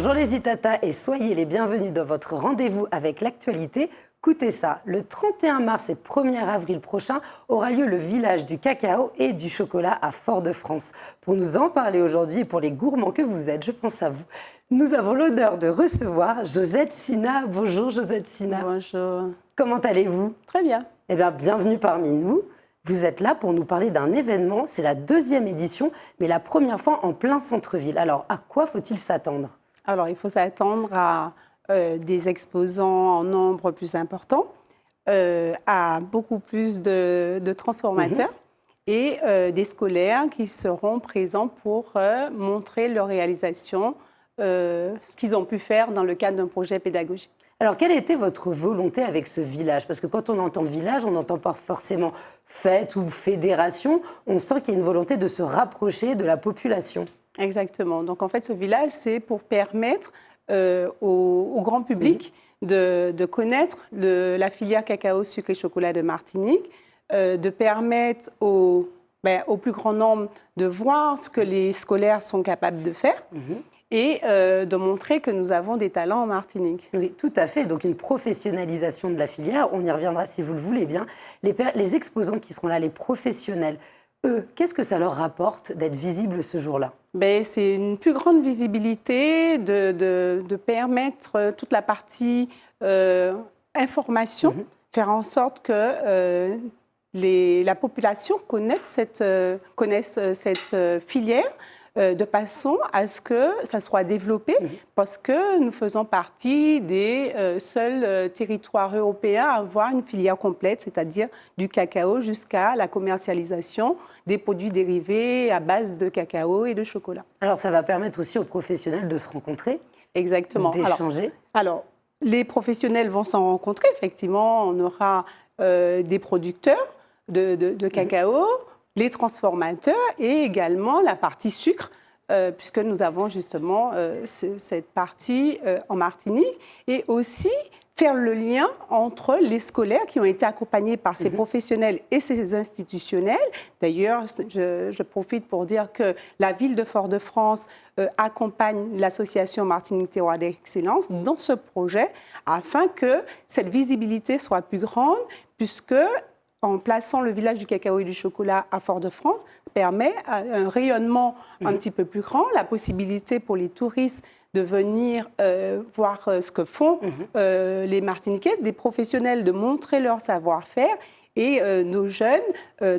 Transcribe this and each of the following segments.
Bonjour les Itata et soyez les bienvenus dans votre rendez-vous avec l'actualité. Écoutez ça, le 31 mars et 1er avril prochain aura lieu le village du cacao et du chocolat à Fort-de-France. Pour nous en parler aujourd'hui et pour les gourmands que vous êtes, je pense à vous. Nous avons l'honneur de recevoir Josette Sina. Bonjour Josette Sina. Bonjour. Comment allez-vous? Très bien. Eh bien, bienvenue parmi nous. Vous êtes là pour nous parler d'un événement. C'est la 2e édition, mais la première fois en plein centre-ville. Alors, à quoi faut-il s'attendre? Alors, il faut s'attendre à des exposants en nombre plus important, à beaucoup plus de transformateurs et des scolaires qui seront présents pour montrer leur réalisation, ce qu'ils ont pu faire dans le cadre d'un projet pédagogique. Alors, quelle était votre volonté avec ce village? Parce que quand on entend village, on n'entend pas forcément fête ou fédération. On sent qu'il y a une volonté de se rapprocher de la population. Exactement. Donc, en fait, ce village, c'est pour permettre au grand public de connaître la filière cacao, sucre et chocolat de Martinique, de permettre au plus grand nombre de voir ce que les scolaires sont capables de faire. Et de montrer que nous avons des talents en Martinique. Oui, tout à fait. Donc une professionnalisation de la filière. On y reviendra si vous le voulez bien. Les exposants qui seront là, les professionnels, eux, qu'est-ce que ça leur rapporte d'être visibles ce jour-là? C'est une plus grande visibilité, de permettre toute la partie information, faire en sorte que la population connaisse cette filière, de façon à ce que ça soit développé, parce que nous faisons partie des seuls territoires européens à avoir une filière complète, c'est-à-dire du cacao jusqu'à la commercialisation des produits dérivés à base de cacao et de chocolat. Alors, ça va permettre aussi aux professionnels de se rencontrer, exactement, d'échanger. Alors, les professionnels vont s'en rencontrer, effectivement, on aura des producteurs de cacao, les transformateurs et également la partie sucre, puisque nous avons justement cette partie en Martinique, et aussi faire le lien entre les scolaires qui ont été accompagnés par ces professionnels et ces institutionnels. D'ailleurs, je profite pour dire que la ville de Fort-de-France accompagne l'association Martinique Terroir d'Excellence dans ce projet afin que cette visibilité soit plus grande, puisque en plaçant le village du cacao et du chocolat à Fort-de-France, permet un rayonnement un petit peu plus grand, la possibilité pour les touristes de venir voir ce que font les Martiniquais, des professionnels de montrer leur savoir-faire et nos jeunes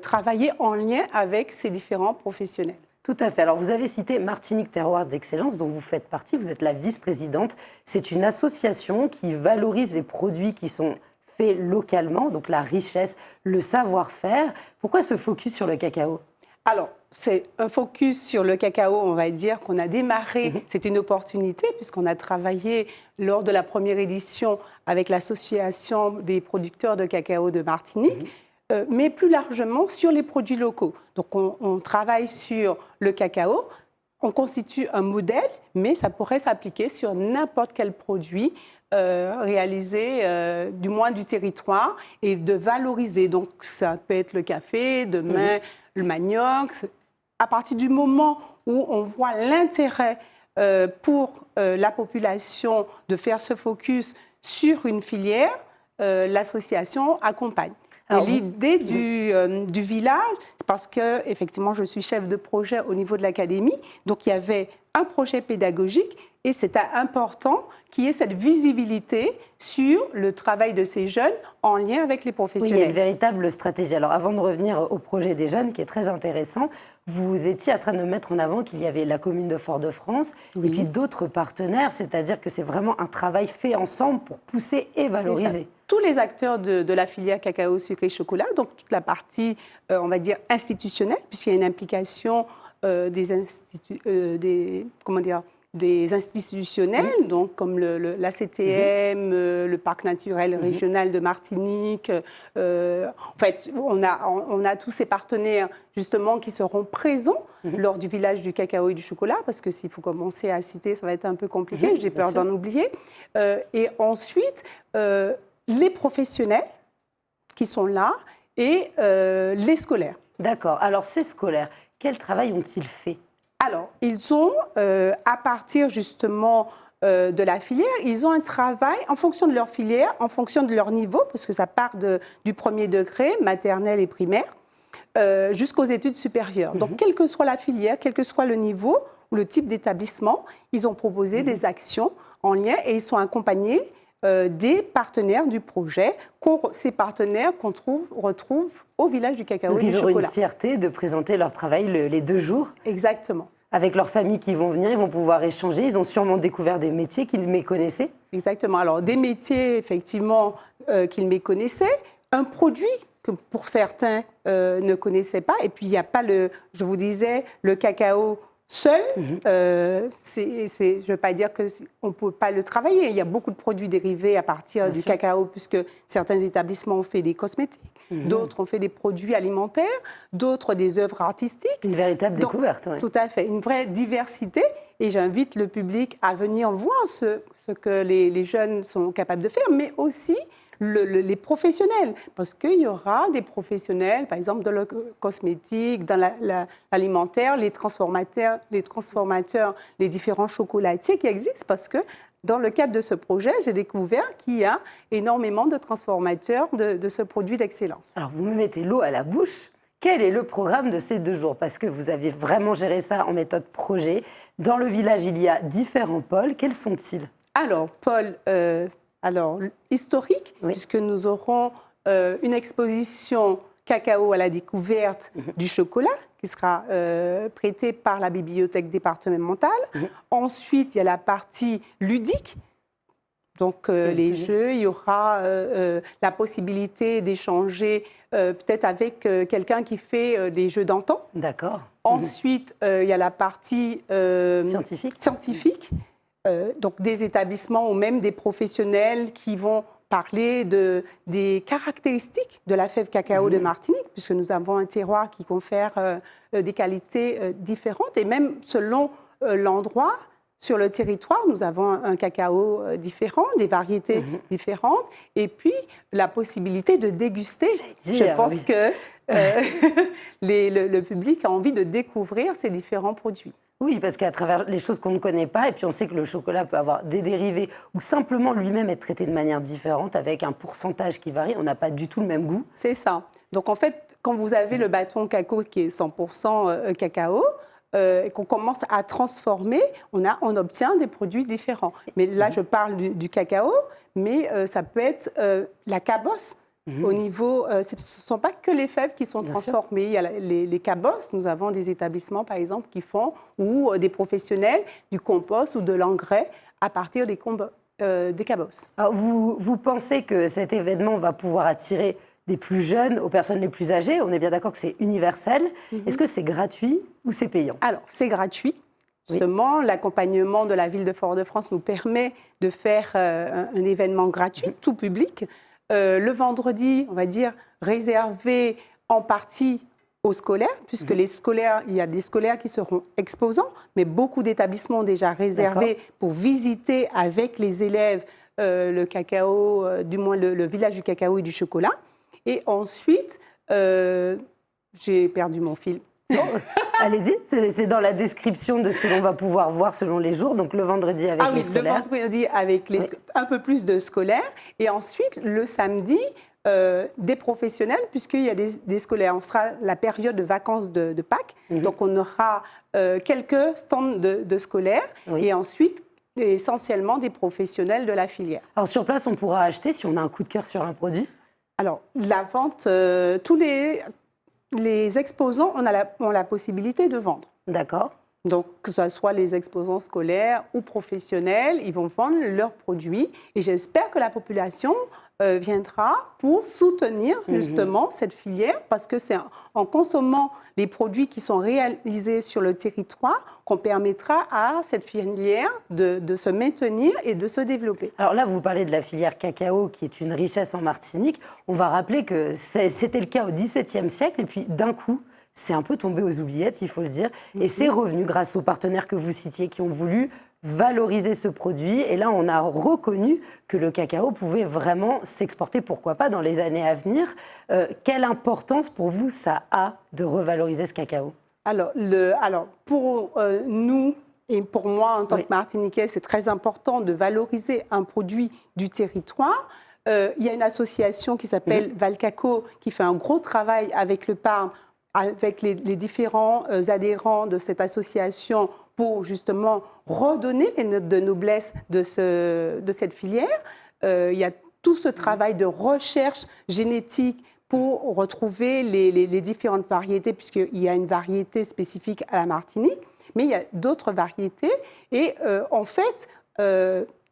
travailler en lien avec ces différents professionnels. Tout à fait. Alors, vous avez cité Martinique Terroir d'Excellence, dont vous faites partie, vous êtes la vice-présidente. C'est une association qui valorise les produits qui sont faits localement, donc la richesse, le savoir-faire. Pourquoi ce focus sur le cacao? Alors, c'est un focus sur le cacao, on va dire, qu'on a démarré. C'est une opportunité puisqu'on a travaillé lors de la première édition avec l'Association des producteurs de cacao de Martinique, mais plus largement sur les produits locaux. Donc, on travaille sur le cacao. On constitue un modèle, mais ça pourrait s'appliquer sur n'importe quel produit réalisé, du moins du territoire, et de valoriser. Donc, ça peut être le café, demain, le manioc. À partir du moment où on voit l'intérêt pour la population de faire ce focus sur une filière, l'association accompagne. L'idée du village, c'est parce que, effectivement, je suis chef de projet au niveau de l'académie, donc il y avait un projet pédagogique et c'était important qu'il y ait cette visibilité sur le travail de ces jeunes en lien avec les professionnels. Oui, il y a une véritable stratégie. Alors, avant de revenir au projet des jeunes, qui est très intéressant, vous étiez en train de mettre en avant qu'il y avait la commune de Fort-de-France et puis d'autres partenaires, c'est-à-dire que c'est vraiment un travail fait ensemble pour pousser et valoriser. Tous les acteurs de la filière cacao, sucre et chocolat, donc toute la partie, on va dire, institutionnelle, puisqu'il y a une implication des institutionnels, donc comme la CTM, le Parc naturel régional de Martinique. En fait, on a tous ces partenaires, justement, qui seront présents lors du village du cacao et du chocolat, parce que s'il faut commencer à citer, ça va être un peu compliqué, j'ai peur d'en oublier. Et ensuite, les professionnels qui sont là et les scolaires. D'accord. Alors, ces scolaires, quel travail ont-ils fait? Alors, ils ont, à partir justement de la filière, ils ont un travail en fonction de leur filière, en fonction de leur niveau, parce que ça part du premier degré, maternelle et primaire, jusqu'aux études supérieures. Donc, quelle que soit la filière, quel que soit le niveau ou le type d'établissement, ils ont proposé des actions en lien et ils sont accompagnés des partenaires du projet, ces partenaires qu'on retrouve au village du cacao Donc et du ils auront chocolat. une fierté de présenter leur travail les 2 jours. Exactement. Avec leurs familles qui vont venir, ils vont pouvoir échanger. Ils ont sûrement découvert des métiers qu'ils méconnaissaient. Exactement. Alors, des métiers, effectivement, qu'ils méconnaissaient, un produit que pour certains ne connaissaient pas. Et puis, il n'y a pas je vous disais, le cacao seul. Je ne veux pas dire qu'on ne peut pas le travailler. Il y a beaucoup de produits dérivés à partir du cacao, puisque certains établissements ont fait des cosmétiques, d'autres ont fait des produits alimentaires, d'autres des œuvres artistiques. Une véritable découverte. Ouais. Tout à fait, une vraie diversité. Et j'invite le public à venir voir ce que les jeunes sont capables de faire, mais aussi les professionnels, parce qu'il y aura des professionnels, par exemple dans le cosmétique, dans l'alimentaire, les transformateurs, les différents chocolatiers qui existent, parce que dans le cadre de ce projet, j'ai découvert qu'il y a énormément de transformateurs de ce produit d'excellence. Alors, vous me mettez l'eau à la bouche. Quel est le programme de ces 2 jours? Parce que vous avez vraiment géré ça en méthode projet. Dans le village, il y a différents pôles. Quels sont-ils? Alors, pôle historique, puisque nous aurons une exposition cacao à la découverte du chocolat qui sera prêtée par la bibliothèque départementale. Ensuite, il y a la partie ludique. Donc, les jeux, il y aura la possibilité d'échanger peut-être avec quelqu'un qui fait des jeux d'antan. D'accord. Ensuite, il y a la partie scientifique. Donc des établissements ou même des professionnels qui vont parler des caractéristiques de la fève cacao de Martinique, puisque nous avons un terroir qui confère des qualités différentes. Et même selon l'endroit, sur le territoire, nous avons un cacao différent, des variétés différentes. Et puis, la possibilité de déguster. Je pense que le public a envie de découvrir ces différents produits. Oui, parce qu'à travers les choses qu'on ne connaît pas, et puis on sait que le chocolat peut avoir des dérivés ou simplement lui-même être traité de manière différente avec un pourcentage qui varie, on n'a pas du tout le même goût. C'est ça. Donc en fait, quand vous avez le bâton cacao qui est 100% cacao, et qu'on commence à transformer, on obtient des produits différents. Mais là, je parle du cacao, mais ça peut être la cabosse. Au niveau, ce ne sont pas que les fèves qui sont transformées. Il y a les cabosses. Nous avons des établissements, par exemple, qui font, ou des professionnels, du compost ou de l'engrais à partir des cabosses. Alors, vous pensez que cet événement va pouvoir attirer des plus jeunes aux personnes les plus âgées? On est bien d'accord que c'est universel. Est-ce que c'est gratuit ou c'est payant? Alors, c'est gratuit. Justement, l'accompagnement de la ville de Fort-de-France nous permet de faire un événement gratuit, tout public. Le vendredi, on va dire, réservé en partie aux scolaires, puisque les scolaires, il y a des scolaires qui seront exposants, mais beaucoup d'établissements ont déjà réservé pour visiter avec les élèves le cacao, du moins le village du cacao et du chocolat. Et ensuite, j'ai perdu mon fil. Allez-y, c'est dans la description de ce que l'on va pouvoir voir selon les jours. Donc le vendredi avec les scolaires. Le vendredi avec un peu plus de scolaires. Et ensuite, le samedi, des professionnels, puisqu'il y a des scolaires. On sera la période de vacances de Pâques. Donc on aura quelques stands de scolaires. Et ensuite, essentiellement des professionnels de la filière. Alors sur place, on pourra acheter si on a un coup de cœur sur un produit? Alors, la vente, tous les exposants ont la possibilité de vendre. D'accord. Donc, que ce soit les exposants scolaires ou professionnels, ils vont vendre leurs produits. Et j'espère que la population viendra pour soutenir justement cette filière, parce que c'est en consommant les produits qui sont réalisés sur le territoire qu'on permettra à cette filière de se maintenir et de se développer. Alors là, vous parlez de la filière cacao qui est une richesse en Martinique. On va rappeler que c'était le cas au XVIIe siècle et puis d'un coup, c'est un peu tombé aux oubliettes, il faut le dire. Et c'est revenu grâce aux partenaires que vous citiez qui ont voulu valoriser ce produit. Et là, on a reconnu que le cacao pouvait vraiment s'exporter, pourquoi pas, dans les années à venir. Quelle importance pour vous ça a de revaloriser ce cacao? Alors pour nous Et pour moi, en tant que Martiniquais, c'est très important de valoriser un produit du territoire. Il y a une association qui s'appelle Valcaco qui fait un gros travail avec le Parme, avec les différents adhérents de cette association pour justement redonner les notes de noblesse de cette filière. Il y a tout ce travail de recherche génétique pour retrouver les différentes variétés, puisqu'il y a une variété spécifique à la Martinique, mais il y a d'autres variétés. Et en fait,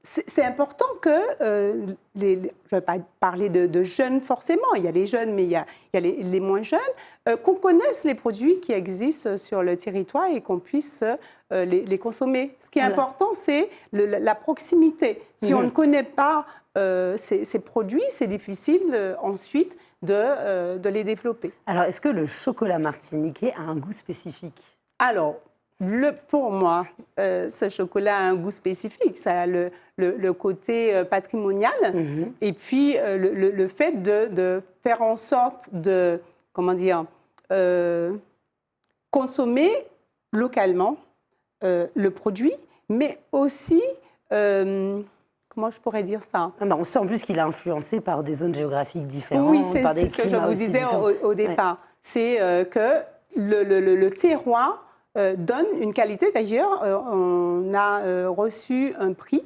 c'est important que, je ne vais pas parler de jeunes forcément, il y a les jeunes, mais il y a les moins jeunes, qu'on connaisse les produits qui existent sur le territoire et qu'on puisse les consommer. Ce qui est important, c'est la proximité. Si on ne connaît pas ces produits, c'est difficile ensuite de les développer. Alors, est-ce que le chocolat martiniquais a un goût spécifique? Alors, pour moi, ce chocolat a un goût spécifique. Ça a le côté patrimonial. Et puis, le fait de faire en sorte de, comment dire, consommer localement le produit, mais aussi, comment je pourrais dire ça? On sait en plus qu'il est influencé par des zones géographiques différentes, oui, par des c'est ce que je vous disais au départ. Ouais. C'est que le terroir donne une qualité. D'ailleurs, on a reçu un prix.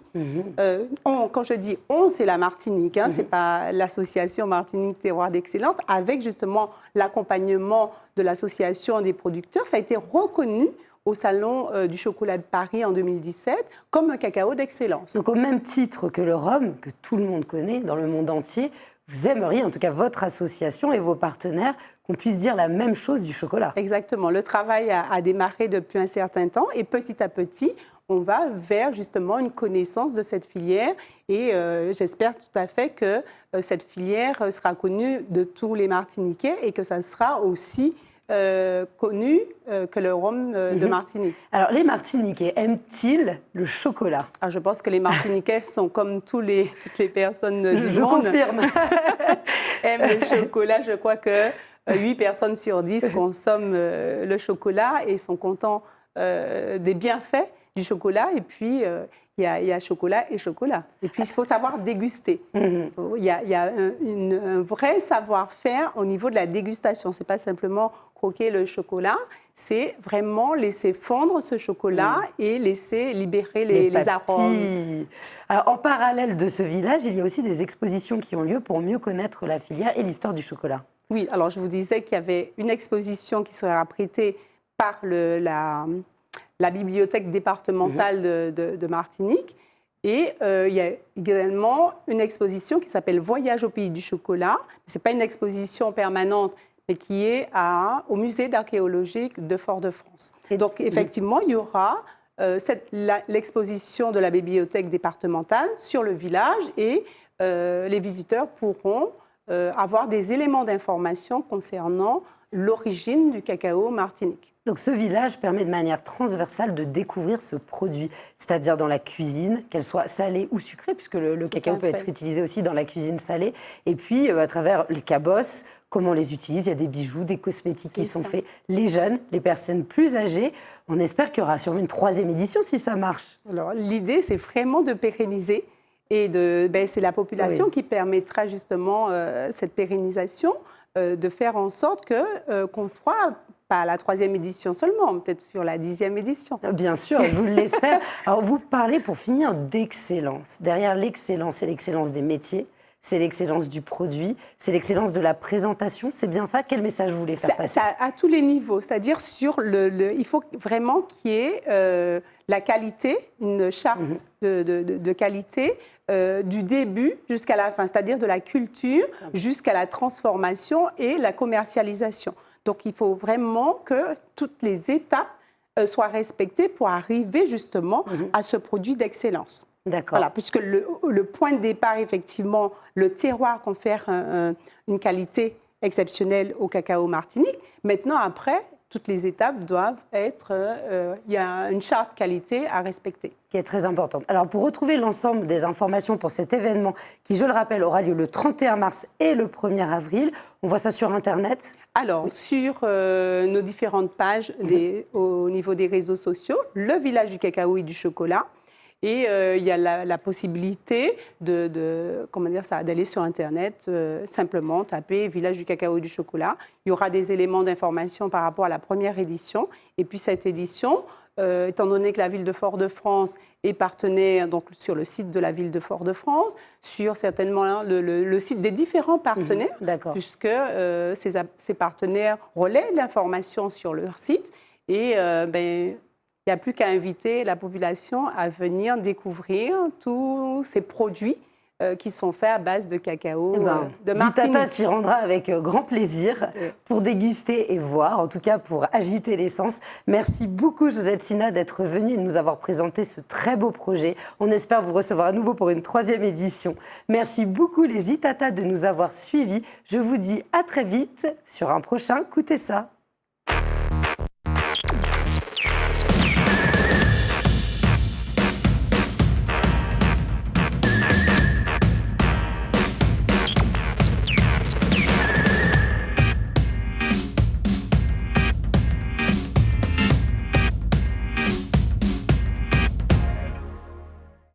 Quand je dis on, c'est la Martinique, ce n'est pas l'association Martinique Terroir d'Excellence, avec justement l'accompagnement de l'association des producteurs. Ça a été reconnu au Salon du chocolat de Paris en 2017 comme un cacao d'excellence. Donc au même titre que le rhum, que tout le monde connaît dans le monde entier, vous aimeriez, en tout cas votre association et vos partenaires, qu'on puisse dire la même chose du chocolat. Exactement. Le travail a démarré depuis un certain temps et petit à petit, on va vers justement une connaissance de cette filière et j'espère tout à fait que cette filière sera connue de tous les Martiniquais et que ça sera aussi connu que le rhum de Martinique. Alors, les Martiniquais aiment-ils le chocolat? Alors, je pense que les Martiniquais sont comme toutes les personnes du monde. Je confirme. Aiment le chocolat. Je crois que 8 personnes sur 10 consomment le chocolat et sont contents des bienfaits du chocolat. Et puis, il y a chocolat et chocolat. Et puis, il faut savoir déguster. Il y a un vrai savoir-faire au niveau de la dégustation. Ce n'est pas simplement croquer le chocolat, c'est vraiment laisser fondre ce chocolat et laisser libérer les arômes. Alors, en parallèle de ce village, il y a aussi des expositions qui ont lieu pour mieux connaître la filière et l'histoire du chocolat. Oui, alors je vous disais qu'il y avait une exposition qui sera prêtée par la bibliothèque départementale de Martinique. Et il y a également une exposition qui s'appelle Voyage au pays du chocolat. Ce n'est pas une exposition permanente, mais qui est au musée d'archéologique de Fort-de-France. Et donc, effectivement, il y aura l'exposition de la bibliothèque départementale sur le village et les visiteurs pourront avoir des éléments d'information concernant l'origine du cacao martinique. Donc ce village permet de manière transversale de découvrir ce produit, c'est-à-dire dans la cuisine, qu'elle soit salée ou sucrée, puisque le cacao peut être utilisé aussi dans la cuisine salée, et puis à travers les cabosses, comment on les utilise, il y a des bijoux, des cosmétiques qui sont faits, les jeunes, les personnes plus âgées. On espère qu'il y aura sûrement une 3e édition si ça marche. Alors l'idée, c'est vraiment de pérenniser, et c'est la population qui permettra justement cette pérennisation, de faire en sorte qu'on soit pas à la 3e édition seulement, peut-être sur la 10e édition. Bien sûr, je vous l'espère. Alors, vous parlez pour finir d'excellence. Derrière l'excellence, c'est l'excellence des métiers, c'est l'excellence du produit, c'est l'excellence de la présentation. C'est bien ça? Quel message vous voulez faire passer? Ça, à tous les niveaux, c'est-à-dire il faut vraiment qu'il y ait la qualité, une charte de qualité, du début jusqu'à la fin, c'est-à-dire de la culture jusqu'à la transformation et la commercialisation. Donc, il faut vraiment que toutes les étapes soient respectées pour arriver justement à ce produit d'excellence. D'accord. Voilà, puisque le point de départ, effectivement, le terroir confère une qualité exceptionnelle au cacao martinique. Maintenant, après, toutes les étapes doivent être... il y a une charte qualité à respecter. Qui est très importante. Alors, pour retrouver l'ensemble des informations pour cet événement, qui, je le rappelle, aura lieu le 31 mars et le 1er avril, on voit ça sur Internet? Alors, sur nos différentes pages au niveau des réseaux sociaux, le village du cacao et du chocolat, et il y a la possibilité d'aller sur Internet, simplement taper village du cacao et du chocolat. Il y aura des éléments d'information par rapport à la première édition, et puis cette édition, étant donné que la ville de Fort-de-France est partenaire donc, sur le site de la ville de Fort-de-France, sur certainement le site des différents partenaires, puisque ces partenaires relaient l'information sur leur site. Et il n'y a plus qu'à inviter la population à venir découvrir tous ces produits qui sont faits à base de cacao de Martinique. Zitata s'y rendra avec grand plaisir pour déguster et voir, en tout cas pour agiter les sens. Merci beaucoup Josette Sina d'être venue et de nous avoir présenté ce très beau projet. On espère vous recevoir à nouveau pour une 3e édition. Merci beaucoup les Zitata de nous avoir suivis. Je vous dis à très vite sur un prochain Coutez ça.